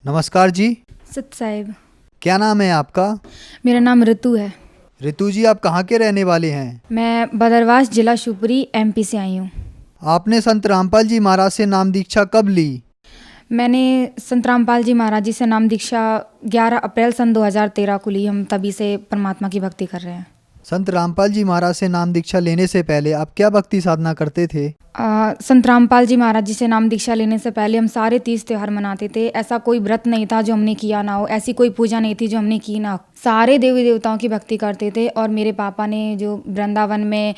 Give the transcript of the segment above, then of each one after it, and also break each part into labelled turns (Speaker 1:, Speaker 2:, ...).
Speaker 1: नमस्कार जी।
Speaker 2: सत साहिब।
Speaker 1: क्या नाम है आपका?
Speaker 2: मेरा नाम ऋतु है।
Speaker 1: ऋतु जी, आप कहाँ के रहने वाले हैं?
Speaker 2: मैं बदरवास जिला शिवपुरी एमपी से आई हूँ।
Speaker 1: आपने संत रामपाल जी महाराज से नाम दीक्षा कब ली?
Speaker 2: मैंने संत रामपाल जी महाराज जी से नाम दीक्षा 11 अप्रैल सन 2013 को ली। हम तभी से परमात्मा की भक्ति कर रहे हैं।
Speaker 1: संत रामपाल जी महाराज से नाम दीक्षा लेने से पहले आप क्या भक्ति साधना करते थे?
Speaker 2: संत रामपाल जी महाराज जी से नाम दीक्षा लेने से पहले हम सारे 30 त्यौहार मनाते थे। ऐसा कोई व्रत नहीं था जो हमने किया ना हो, ऐसी कोई पूजा नहीं थी जो हमने की ना हो। सारे देवी देवताओं की भक्ति करते थे। और मेरे पापा ने जो वृंदावन में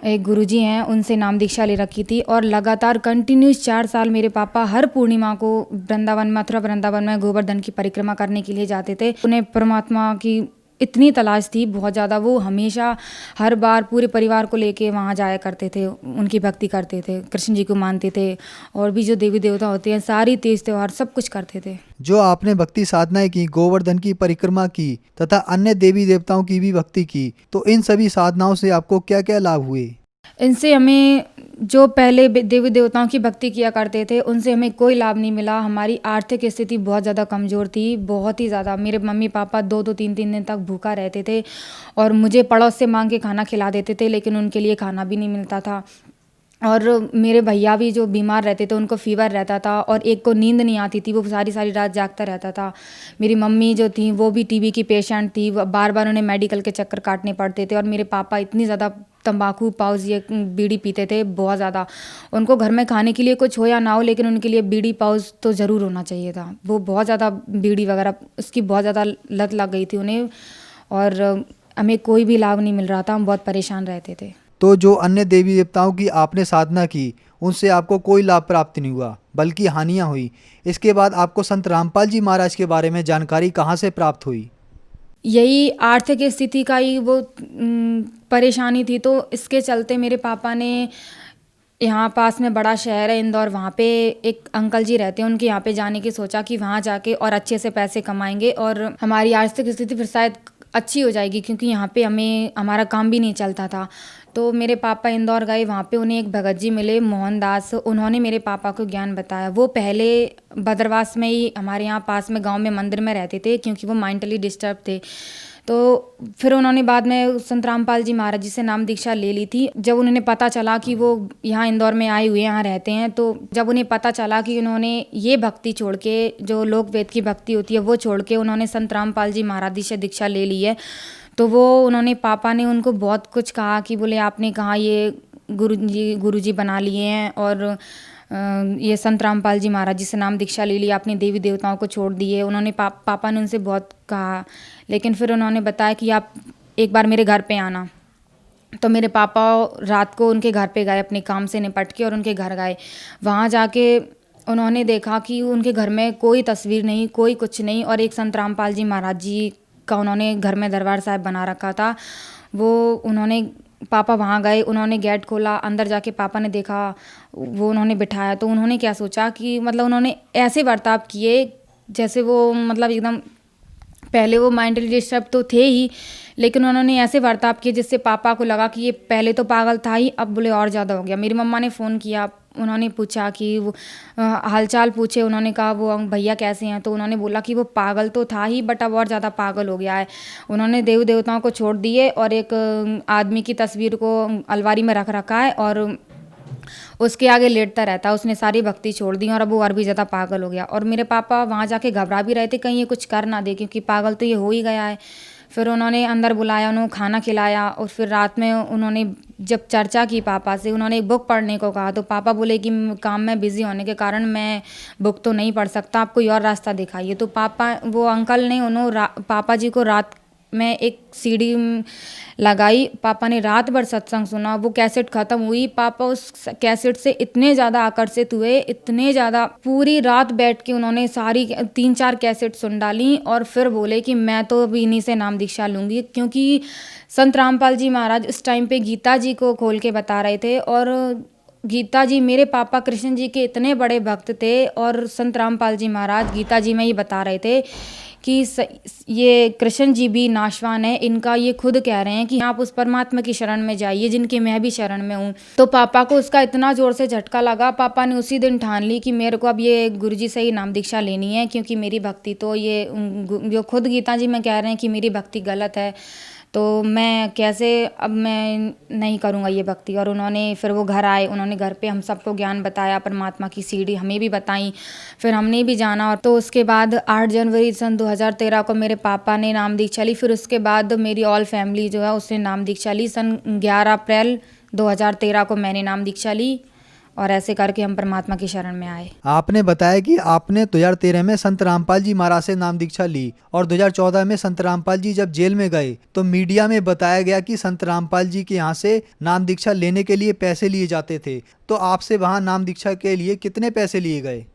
Speaker 2: एक गुरुजी हैं उनसे नाम दीक्षा ले रखी थी और लगातार कंटिन्यूस 4 साल मेरे पापा हर पूर्णिमा को वृंदावन मथुरा वृंदावन में गोवर्धन की परिक्रमा करने के लिए जाते थे। उन्हें परमात्मा की इतनी तलाश थी बहुत ज़्यादा, वो हमेशा हर बार पूरे परिवार को लेके वहाँ जाया करते थे, उनकी भक्ति करते थे, कृष्ण जी को मानते थे और भी जो देवी देवता होते हैं सारी तीज त्योहार सब कुछ करते थे।
Speaker 1: जो आपने भक्ति साधनाएं की, गोवर्धन की परिक्रमा की तथा अन्य देवी देवताओं की भी भक्ति की, तो इन सभी साधनाओं से आपको क्या क्या लाभ हुए?
Speaker 2: इनसे हमें जो पहले देवी देवताओं की भक्ति किया करते थे उनसे हमें कोई लाभ नहीं मिला। हमारी आर्थिक स्थिति बहुत ज़्यादा कमज़ोर थी, बहुत ही ज़्यादा। मेरे मम्मी पापा 2-2 3-3 दिन तक भूखा रहते थे और मुझे पड़ोस से मांग के खाना खिला देते थे, लेकिन उनके लिए खाना भी नहीं मिलता था। और मेरे भैया भी जो बीमार रहते थे उनको फ़ीवर रहता था और एक को नींद नहीं आती थी, वो सारी सारी रात जागता रहता था। मेरी मम्मी जो थी वो भी टीबी की पेशेंट थी, बार बार उन्हें मेडिकल के चक्कर काटने पड़ते थे। और मेरे पापा इतनी ज़्यादा तंबाकू पाउच ये बीड़ी पीते थे बहुत ज़्यादा। उनको घर में खाने के लिए कुछ हो या ना हो लेकिन उनके लिए बीड़ी पाउच तो ज़रूर होना चाहिए था। वो बहुत ज़्यादा बीड़ी वगैरह उसकी बहुत ज़्यादा लत लग गई थी उन्हें और हमें कोई भी लाभ नहीं मिल रहा था, हम बहुत परेशान रहते थे।
Speaker 1: तो जो अन्य देवी देवताओं की आपने साधना की उनसे आपको कोई लाभ प्राप्त नहीं हुआ बल्कि हानियां हुई। इसके बाद आपको संत रामपाल जी महाराज के बारे में जानकारी कहाँ से प्राप्त हुई?
Speaker 2: यही आर्थिक स्थिति का ही वो परेशानी थी, तो इसके चलते मेरे पापा ने यहाँ पास में बड़ा शहर है इंदौर, वहाँ पे एक अंकल जी रहते हैं, उनके यहाँ पे जाने की सोचा कि वहाँ जाके और अच्छे से पैसे कमाएंगे और हमारी आर्थिक स्थिति फिर शायद अच्छी हो जाएगी, क्योंकि यहाँ पे हमें हमारा काम भी नहीं चलता था। तो मेरे पापा इंदौर गए, वहाँ पे उन्हें एक भगत जी मिले मोहनदास, उन्होंने मेरे पापा को ज्ञान बताया। वो पहले बदरवास में ही हमारे यहाँ पास में गांव में मंदिर में रहते थे, क्योंकि वो मेंटली डिस्टर्ब थे। तो फिर उन्होंने बाद में संत रामपाल जी महाराज जी से नाम दीक्षा ले ली थी। जब उन्हें पता चला कि वो यहाँ इंदौर में आए हुए यहाँ रहते हैं, तो जब उन्हें पता चला कि उन्होंने ये भक्ति छोड़ के, जो लोक वेद की भक्ति होती है वो छोड़ के उन्होंने संत रामपाल जी महाराज जी से दीक्षा ले ली है, तो वो उन्होंने पापा ने उनको बहुत कुछ कहा कि बोले आपने कहा ये गुरुजी बना लिए हैं और ये संत रामपाल जी महाराज जी से नाम दीक्षा ले ली, आपने देवी देवताओं को छोड़ दिए। उन्होंने पापा ने उनसे बहुत कहा, लेकिन फिर उन्होंने बताया कि आप एक बार मेरे घर पे आना। तो मेरे पापा रात को उनके घर पे गए, अपने काम से निपट के और उनके घर गए। वहाँ जाके उन्होंने देखा कि उनके घर में कोई तस्वीर नहीं, कोई कुछ नहीं, और एक संत रामपाल जी महाराज जी का उन्होंने घर में दरबार साहब बना रखा था। वो उन्होंने पापा वहाँ गए, उन्होंने गेट खोला, अंदर जाके पापा ने देखा, वो उन्होंने बिठाया। तो उन्होंने क्या सोचा कि मतलब उन्होंने ऐसे बर्ताव किए जैसे वो मतलब एकदम, पहले वो मेंटली डिस्टर्ब तो थे ही, लेकिन उन्होंने ऐसे बर्ताव किए जिससे पापा को लगा कि ये पहले तो पागल था ही, अब बोले और ज़्यादा हो गया। मेरी मम्मा ने फ़ोन किया, उन्होंने पूछा कि वो हालचाल पूछे, उन्होंने कहा वो भैया कैसे हैं, तो उन्होंने बोला कि वो पागल तो था ही बट अब और ज़्यादा पागल हो गया है। उन्होंने देवी देवताओं को छोड़ दिए और एक आदमी की तस्वीर को अलमारी में रख रखा है और उसके आगे लेटता रहता है। उसने सारी भक्ति छोड़ दी और अब वो और भी ज़्यादा पागल हो गया। और मेरे पापा वहाँ जाके घबरा भी रहे थे कहीं ये कुछ कर ना दे, क्योंकि पागल तो ये हो ही गया है। फिर उन्होंने अंदर बुलाया, उन्होंने खाना खिलाया और फिर रात में उन्होंने जब चर्चा की पापा से, उन्होंने एक बुक पढ़ने को कहा। तो पापा बोले कि काम में बिज़ी होने के कारण मैं बुक तो नहीं पढ़ सकता, आप कोई और रास्ता दिखाइए। तो पापा, वो अंकल ने पापा जी को रात में एक सीडी लगाई, पापा ने रात भर सत्संग सुना। वो कैसेट ख़त्म हुई, पापा उस कैसेट से इतने ज़्यादा आकर्षित हुए, इतने ज़्यादा, पूरी रात बैठ के उन्होंने सारी 3-4 कैसेट सुन डाली और फिर बोले कि मैं तो अभी इन्हीं से नाम दीक्षा लूँगी। क्योंकि संत रामपाल जी महाराज उस टाइम पे गीता जी को खोल के बता रहे थे और गीता जी, मेरे पापा कृष्ण जी के इतने बड़े भक्त थे और संत रामपाल जी महाराज गीता जी में ही बता रहे थे कि ये कृष्ण जी भी नाशवान है, इनका ये खुद कह रहे हैं कि आप उस परमात्मा की शरण में जाइए जिनके मैं भी शरण में हूँ। तो पापा को उसका इतना ज़ोर से झटका लगा, पापा ने उसी दिन ठान ली कि मेरे को अब ये गुरुजी से ही नाम दीक्षा लेनी है, क्योंकि मेरी भक्ति तो ये जो खुद गीता जी में कह रहे हैं कि मेरी भक्ति गलत है, तो मैं कैसे, अब मैं नहीं करूँगा ये भक्ति। और उन्होंने फिर वो घर आए, उन्होंने घर पे हम सबको ज्ञान बताया, परमात्मा की सीढ़ी हमें भी बताई, फिर हमने भी जाना। और तो उसके बाद 8 जनवरी सन 2013 को मेरे पापा ने नाम दीक्षा ली। फिर उसके बाद मेरी ऑल फैमिली जो है उसने नाम दीक्षा ली। सन 11 अप्रैल 2013 को मैंने नाम दीक्षा ली और ऐसे करके हम परमात्मा की शरण में आए।
Speaker 1: आपने बताया कि आपने 2013 में संत रामपाल जी महाराज से नाम दीक्षा ली और 2014 में संत रामपाल जी जब जेल में गए तो मीडिया में बताया गया कि संत रामपाल जी के यहाँ से नाम दीक्षा लेने के लिए पैसे लिए जाते थे। तो आपसे वहाँ नाम दीक्षा के लिए कितने पैसे लिए गए?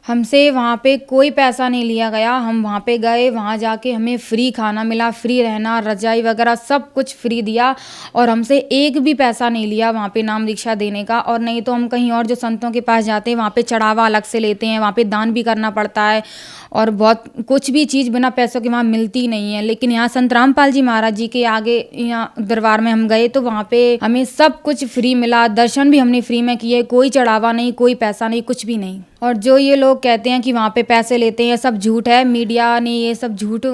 Speaker 2: हमसे वहाँ पे कोई पैसा नहीं लिया गया। हम वहाँ पे गए, वहाँ जाके हमें फ्री खाना मिला, फ्री रहना, रजाई वगैरह सब कुछ फ्री दिया और हमसे एक भी पैसा नहीं लिया वहाँ पे नाम दीक्षा देने का। और नहीं तो हम कहीं और जो संतों के पास जाते हैं वहाँ पे चढ़ावा अलग से लेते हैं, वहाँ पे दान भी करना पड़ता है और बहुत कुछ भी चीज़ बिना पैसों के वहाँ मिलती नहीं है। लेकिन यहाँ संत रामपाल जी महाराज जी के आगे यहाँ दरबार में हम गए तो वहाँ पे हमें सब कुछ फ्री मिला, दर्शन भी हमने फ्री में किए, कोई चढ़ावा नहीं, कोई पैसा नहीं, कुछ भी नहीं। और जो ये लोग कहते हैं कि वहाँ पे पैसे लेते हैं, सब झूठ है। मीडिया ने ये सब झूठ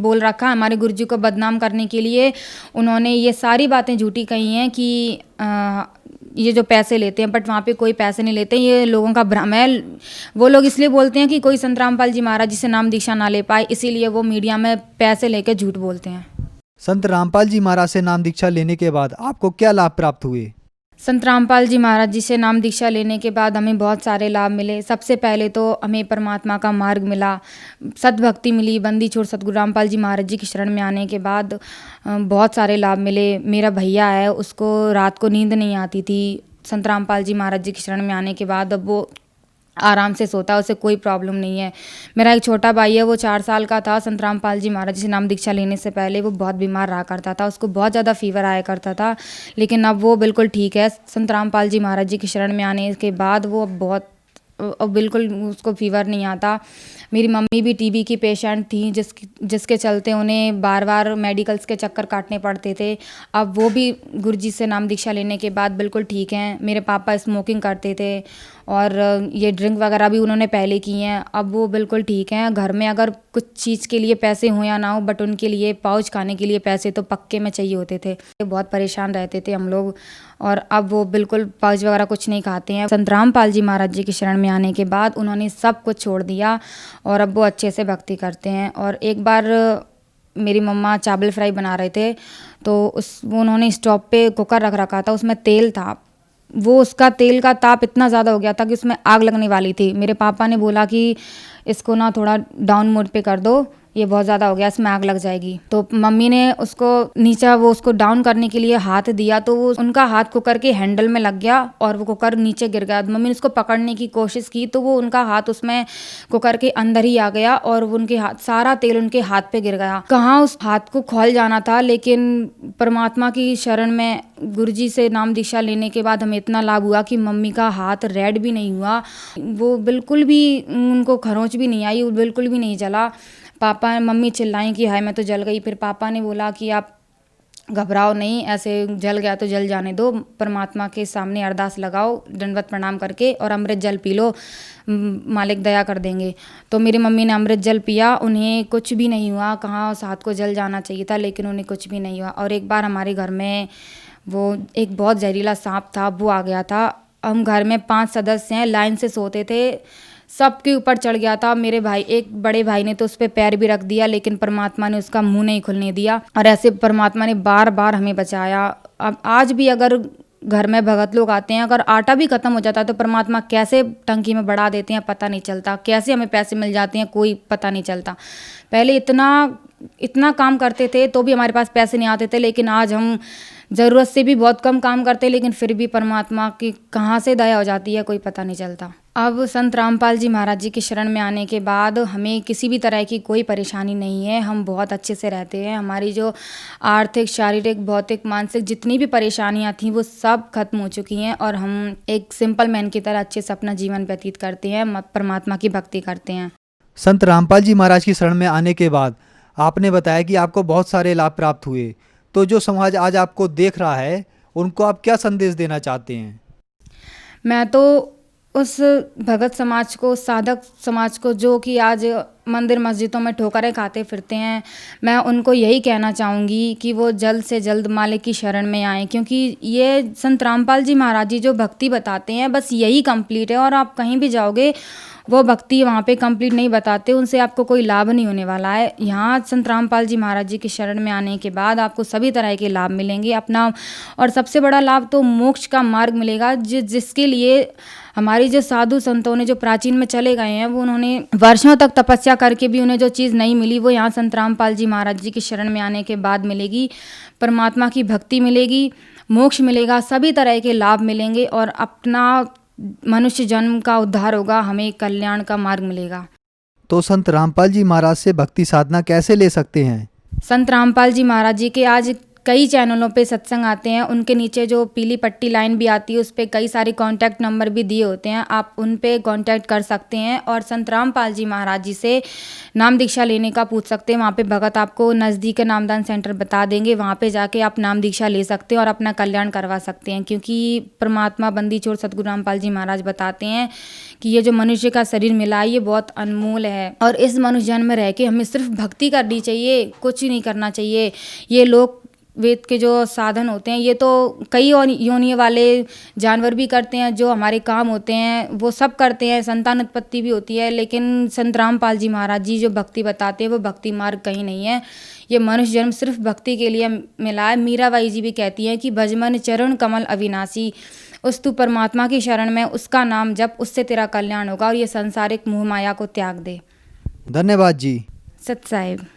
Speaker 2: बोल रखा है हमारे गुरुजी को बदनाम करने के लिए। उन्होंने ये सारी बातें झूठी कही हैं कि ये जो पैसे लेते हैं, बट वहाँ पे कोई पैसे नहीं लेते, ये लोगों का भ्रम है। वो लोग इसलिए बोलते हैं कि कोई संत रामपाल जी महाराज जी से नाम दीक्षा ना ले पाए, इसीलिए वो मीडिया में पैसे लेकर झूठ बोलते हैं।
Speaker 1: संत रामपाल जी महाराज से नाम दीक्षा लेने के बाद आपको क्या लाभ प्राप्त हुए?
Speaker 2: संत रामपाल जी महाराज जी से नाम दीक्षा लेने के बाद हमें बहुत सारे लाभ मिले। सबसे पहले तो हमें परमात्मा का मार्ग मिला, सद्भक्ति मिली। बंदी छोड़ सतगुरु रामपाल जी महाराज जी की शरण में आने के बाद बहुत सारे लाभ मिले। मेरा भैया है, उसको रात को नींद नहीं आती थी। संत रामपाल जी महाराज जी की शरण में आने के बाद अब वो आराम से सोता है, उसे कोई प्रॉब्लम नहीं है। मेरा एक छोटा भाई है, वो 4 साल का था। संत रामपाल जी महाराज जी से नाम दीक्षा लेने से पहले वो बहुत बीमार रहा करता था, उसको बहुत ज़्यादा फीवर आया करता था, लेकिन अब वो बिल्कुल ठीक है। संत रामपाल जी महाराज जी की शरण में आने के बाद वो अब बिल्कुल उसको फीवर नहीं आता। मेरी मम्मी भी टीबी की पेशेंट थी, जिसके चलते उन्हें बार बार मेडिकल्स के चक्कर काटने पड़ते थे। अब वो भी गुरुजी से नाम दीक्षा लेने के बाद बिल्कुल ठीक हैं। मेरे पापा स्मोकिंग करते थे और ये ड्रिंक वगैरह भी उन्होंने पहले की हैं, अब वो बिल्कुल ठीक हैं। घर में अगर कुछ चीज़ के लिए पैसे हो या ना हो, बट उनके लिए पाउच खाने के लिए पैसे तो पक्के में चाहिए होते थे। बहुत परेशान रहते थे हम लोग और अब वो बिल्कुल पाउच वगैरह कुछ नहीं खाते हैं। संत रामपाल जी महाराज जी की शरण में आने के बाद उन्होंने सब कुछ छोड़ दिया और अब वो अच्छे से भक्ति करते हैं। और एक बार मेरी मम्मा चावल फ्राई बना रहे थे तो उन्होंने स्टोव पे कुकर रख रखा था, उसमें तेल था। वो उसका तेल का ताप इतना ज़्यादा हो गया था कि उसमें आग लगने वाली थी। मेरे पापा ने बोला कि इसको ना थोड़ा डाउन मोड पे कर दो, ये बहुत ज़्यादा हो गया, इसमें आग लग जाएगी। तो मम्मी ने उसको डाउन करने के लिए हाथ दिया तो वो उनका हाथ कुकर के हैंडल में लग गया और वो कुकर नीचे गिर गया। मम्मी ने उसको पकड़ने की कोशिश की तो वो उनका हाथ उसमें कुकर के अंदर ही आ गया और उनके हाथ सारा तेल उनके हाथ पे गिर गया। कहाँ उस हाथ को खोल जाना था, लेकिन परमात्मा की शरण में गुरुजी से नाम दीक्षा लेने के बाद हमें इतना लाभ हुआ कि मम्मी का हाथ रेड भी नहीं हुआ, वो बिल्कुल भी उनको खरोंच भी नहीं आई, वो बिल्कुल भी नहीं जला। पापा मम्मी चिल्लाई कि हाय मैं तो जल गई। फिर पापा ने बोला कि आप घबराओ नहीं, ऐसे जल गया तो जल जाने दो, परमात्मा के सामने अरदास लगाओ दंडवत प्रणाम करके और अमृत जल पी लो, मालिक दया कर देंगे। तो मेरी मम्मी ने अमृत जल पिया, उन्हें कुछ भी नहीं हुआ। कहाँ उस हाथ को जल जाना चाहिए था, लेकिन उन्हें कुछ भी नहीं हुआ। और एक बार हमारे घर में वो एक बहुत जहरीला सांप था, वो आ गया था। हम घर में 5 सदस्य हैं, लाइन से सोते थे, सबके ऊपर चढ़ गया था। मेरे भाई, एक बड़े भाई ने तो उस पर पैर भी रख दिया, लेकिन परमात्मा ने उसका मुंह नहीं खुलने दिया। और ऐसे परमात्मा ने बार बार हमें बचाया। अब आज भी अगर घर में भगत लोग आते हैं, अगर आटा भी खत्म हो जाता है तो परमात्मा कैसे टंकी में बढ़ा देते हैं पता नहीं चलता, कैसे हमें पैसे मिल जाते हैं कोई पता नहीं चलता। पहले इतना काम करते थे तो भी हमारे पास पैसे नहीं आते थे, लेकिन आज हम ज़रूरत से भी बहुत कम काम करते हैं, लेकिन फिर भी परमात्मा की कहाँ से दया हो जाती है कोई पता नहीं चलता। अब संत रामपाल जी महाराज जी की शरण में आने के बाद हमें किसी भी तरह की कोई परेशानी नहीं है, हम बहुत अच्छे से रहते हैं। हमारी जो आर्थिक, शारीरिक, भौतिक, मानसिक जितनी भी परेशानियां थी वो सब खत्म हो चुकी हैं और हम एक सिंपल मैन की तरह अच्छे से अपना जीवन व्यतीत करते हैं, परमात्मा की भक्ति करते हैं।
Speaker 1: संत रामपाल जी महाराज की शरण में आने के बाद आपने बताया कि आपको बहुत सारे लाभ प्राप्त हुए। तो जो समाज आज आपको देख रहा है उनको आप क्या संदेश देना चाहते हैं?
Speaker 2: मैं तो उस भगत समाज को, साधक समाज को, जो कि आज मंदिर मस्जिदों में ठोकरें खाते फिरते हैं, मैं उनको यही कहना चाहूँगी कि वो जल्द से जल्द मालिक की शरण में आएँ, क्योंकि ये संत रामपाल जी महाराज जी जो भक्ति बताते हैं बस यही कंप्लीट है। और आप कहीं भी जाओगे वो भक्ति वहाँ पे कंप्लीट नहीं बताते, उनसे आपको कोई लाभ नहीं होने वाला है। यहाँ संत रामपाल जी महाराज जी की शरण में आने के बाद आपको सभी तरह के लाभ मिलेंगे अपना, और सबसे बड़ा लाभ तो मोक्ष का मार्ग मिलेगा, जिसके लिए हमारी जो साधु संतों ने जो प्राचीन में चले गए हैं वो उन्होंने वर्षों तक तपस्या करके भी उन्हें जो चीज़ नहीं मिली वो यहाँ संत रामपाल जी महाराज जी की शरण में आने के बाद मिलेगी। परमात्मा की भक्ति मिलेगी, मोक्ष मिलेगा, सभी तरह के लाभ मिलेंगे और अपना मनुष्य जन्म का उद्धार होगा, हमें कल्याण का मार्ग मिलेगा।
Speaker 1: तो संत रामपाल जी महाराज से भक्ति साधना कैसे ले सकते हैं?
Speaker 2: संत रामपाल जी महाराज जी के आज कई चैनलों पे सत्संग आते हैं, उनके नीचे जो पीली पट्टी लाइन भी आती है उस पर कई सारे कॉन्टैक्ट नंबर भी दिए होते हैं, आप उन पे कॉन्टैक्ट कर सकते हैं और संत रामपाल जी महाराज जी से नाम दीक्षा लेने का पूछ सकते हैं। वहाँ पे भगत आपको नज़दीक नामदान सेंटर बता देंगे, वहाँ पे जाके आप नाम दीक्षा ले सकते हैं और अपना कल्याण करवा सकते हैं, क्योंकि परमात्मा बंदी छोड़ सतगुरु रामपाल जी महाराज बताते हैं कि ये जो मनुष्य का शरीर मिला है ये बहुत अनमोल है और इस मनुष्य जन्म में रह के हमें सिर्फ भक्ति करनी चाहिए, कुछ ही नहीं करना चाहिए। ये लोग वेद के जो साधन होते हैं ये तो कई और योनियों वाले जानवर भी करते हैं, जो हमारे काम होते हैं वो सब करते हैं, संतान उत्पत्ति भी होती है, लेकिन संत रामपाल जी महाराज जी जो भक्ति बताते हैं वो भक्ति मार्ग कहीं नहीं है। ये मनुष्य जन्म सिर्फ भक्ति के लिए मिला है। मीराबाई जी भी कहती हैं कि भजमन चरण कमल अविनाशी, उस तू परमात्मा की शरण में, उसका नाम जप, उससे तेरा कल्याण होगा और ये संसारिक मोह माया को त्याग दे।
Speaker 1: धन्यवाद जी।
Speaker 2: सत साहिब।